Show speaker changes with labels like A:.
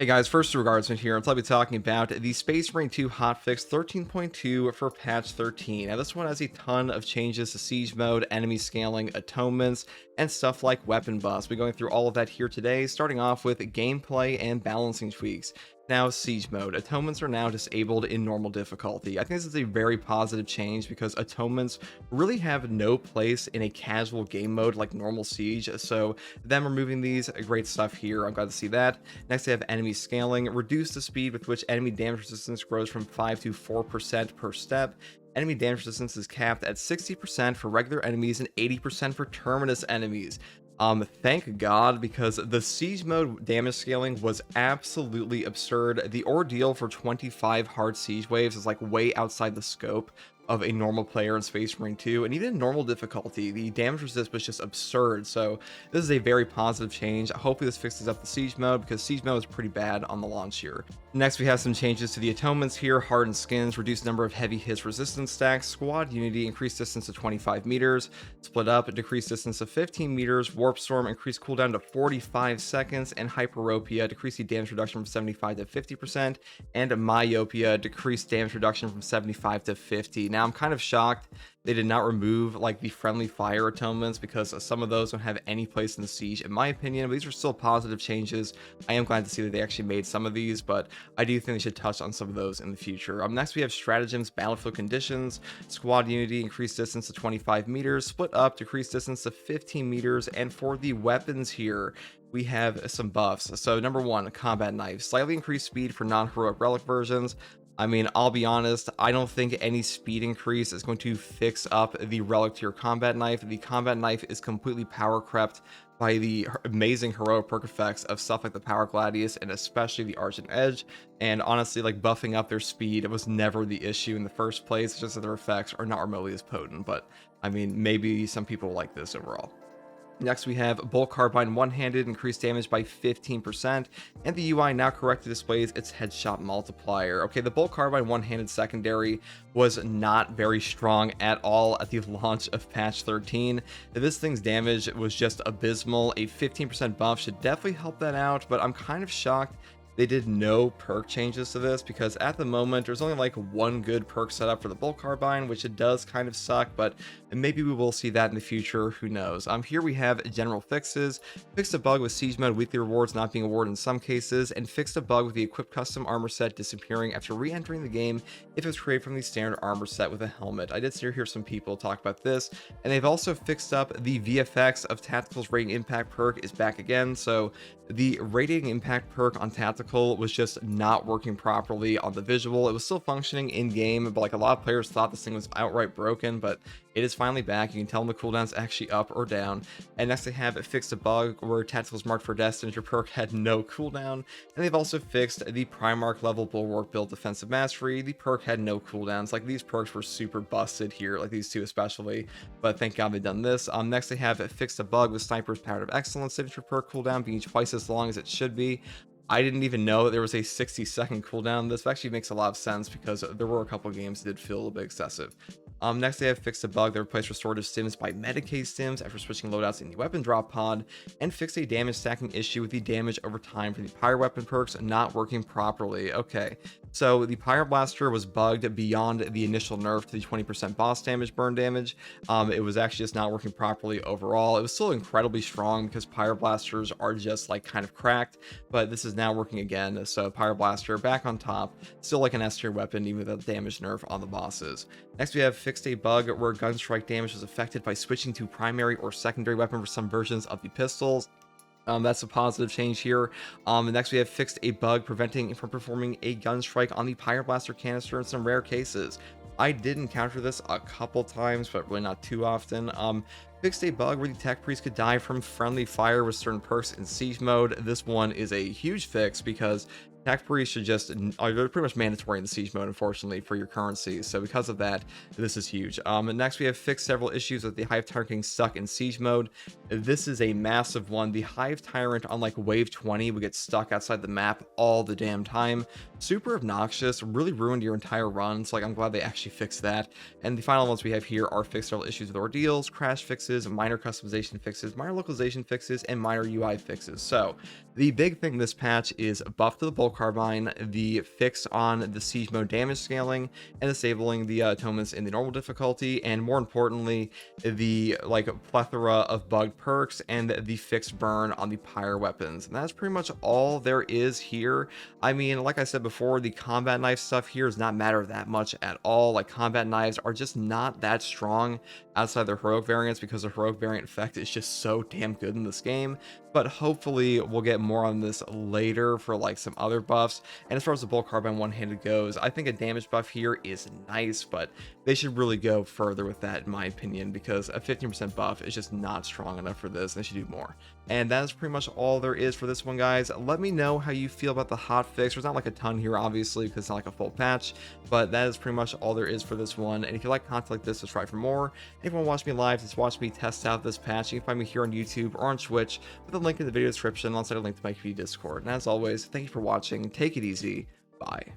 A: Hey guys, first regardsman here. I'll be talking about the Space Marine 2 hotfix 13.2 for patch 13. Now this one has a ton of changes to siege mode, enemy scaling, atonements, and stuff like weapon buffs. We're going through all of that here today, starting off with gameplay and balancing tweaks. Now, siege mode. Atonements are now disabled in normal difficulty. I think this is a very positive change because atonements really have no place in a casual game mode like normal siege. So them removing these, great stuff here. I'm glad to see that. Next, they have enemy scaling. Reduce the speed with which enemy damage resistance grows from 5 to 4% per step. Enemy damage resistance is capped at 60% for regular enemies and 80% for terminus enemies. Thank God, because the siege mode damage scaling was absolutely absurd. The ordeal for 25 hard siege waves is like way outside the scope of a normal player in Space Marine 2, and even in normal difficulty, the damage resist was just absurd. So this is a very positive change. Hopefully this fixes up the siege mode because siege mode was pretty bad on the launch here. Next, we have some changes to the atonements here. Hardened skins, reduced number of heavy hits resistance stacks, squad unity, increased distance to 25 meters, split up, decreased distance to 15 meters, warp storm, increased cooldown to 45 seconds, and hyperopia, decreased the damage reduction from 75 to 50%, and myopia, decreased damage reduction from 75 to 50. Now I'm kind of shocked they did not remove like the friendly fire atonements because some of those don't have any place in the siege in my opinion, but these are still positive changes. I am glad to see that they actually made some of these, but I do think they should touch on some of those in the future. Next we have stratagems, battlefield conditions, squad unity, increased distance to 25 meters, split up, decreased distance to 15 meters, and for the weapons here we have some buffs. So number one, combat knife, slightly increased speed for non-heroic relic versions. I mean, I'll be honest, I don't think any speed increase is going to fix up the relic tier combat knife. The combat knife is completely power crept by the amazing heroic perk effects of stuff like the Power Gladius and especially the Argent Edge. And honestly, like buffing up their speed, it was never the issue in the first place. It's just that their effects are not remotely as potent. But I mean, maybe some people like this overall. Next, we have Bolt Carbine one-handed, increased damage by 15%, and the UI now correctly displays its headshot multiplier. Okay, the Bolt Carbine one-handed secondary was not very strong at all at the launch of patch 13. This thing's damage was just abysmal. A 15% buff should definitely help that out, but I'm kind of shocked they did no perk changes to this because at the moment there's only like one good perk setup for the Bolt Carbine, which it does kind of suck, but maybe we will see that in the future, who knows. Here we have general fixes, fixed a bug with siege mode weekly rewards not being awarded in some cases, and fixed a bug with the equipped custom armor set disappearing after re-entering the game if it's created from the standard armor set with a helmet. I did hear some people talk about this, and they've also fixed up the VFX of Tactical's rating impact perk is back again. So the rating impact perk on Tactical was just not working properly on the visual. It was still functioning in game, but like a lot of players thought this thing was outright broken, but it is finally back. You can tell when the cooldown's actually up or down. And next they have fixed a bug where Tactical's marked for death since your perk had no cooldown. And they've also fixed the Primarch level Bulwark build defensive mastery. The perk had no cooldowns. Like these perks were super busted here, like these two especially, but thank God they've done this. Next they have fixed a bug with Sniper's Power of Excellence signature perk cooldown being twice as long as it should be. I didn't even know that there was a 60-second cooldown. This actually makes a lot of sense because there were a couple of games that did feel a little bit excessive. Next, they have fixed a bug that replaced restorative stims by Medicaid stims after switching loadouts in the weapon drop pod, and fixed a damage stacking issue with the damage over time for the Pyre weapon perks not working properly. Okay, so the Pyreblaster was bugged beyond the initial nerf to the 20% boss damage burn damage. It was actually just not working properly overall. It was still incredibly strong because Pyreblasters are just like kind of cracked, but this is now working again. So Pyreblaster back on top, still like an S tier weapon even with a damage nerf on the bosses. Next, we have fixed a bug where gunstrike damage was affected by switching to primary or secondary weapon for some versions of the pistols. That's a positive change here. Next, we have fixed a bug preventing from performing a gunstrike on the Pyreblaster canister in some rare cases. I did encounter this a couple times, but really not too often. Fixed a bug where the tech priest could die from friendly fire with certain perks in siege mode. This one is a huge fix because Tech Priests should just are pretty much mandatory in the siege mode, unfortunately, for your currency. So because of that, this is huge. And next, we have fixed several issues with the Hive Tyrant getting stuck in siege mode. This is a massive one. The Hive Tyrant on like wave 20 would get stuck outside the map all the damn time. Super obnoxious, really ruined your entire run. So like, I'm glad they actually fixed that. And the final ones we have here are fixed several issues with ordeals, crash fixes, minor customization fixes, minor localization fixes, and minor UI fixes. So The big thing this patch is buff to the bolt carbine, the fix on the siege mode damage scaling, and disabling the atonements in the normal difficulty, and more importantly, the like plethora of bugged perks and the fixed burn on the pyre weapons. And that's pretty much all there is here. I mean, like I said before, the combat knife stuff here does not matter that much at all. Like, combat knives are just not that strong outside the heroic variants because the heroic variant effect is just so damn good in this game. But hopefully we'll get more on this later for like some other buffs. And as far as the bolt carbine one-handed goes, I think a damage buff here is nice, but they should really go further with that in my opinion, because a 15% buff is just not strong enough for this. They should do more. And that is pretty much all there is for this one, guys. Let me know how you feel about the hotfix. There's not like a ton here, obviously, because it's not like a full patch, but that is pretty much all there is for this one. And if you like content like this, subscribe for more. If you want to watch me live, just watch me test out this patch. You can find me here on YouTube or on Twitch with a link in the video description, alongside a link to my community Discord. And as always, thank you for watching. Take it easy. Bye.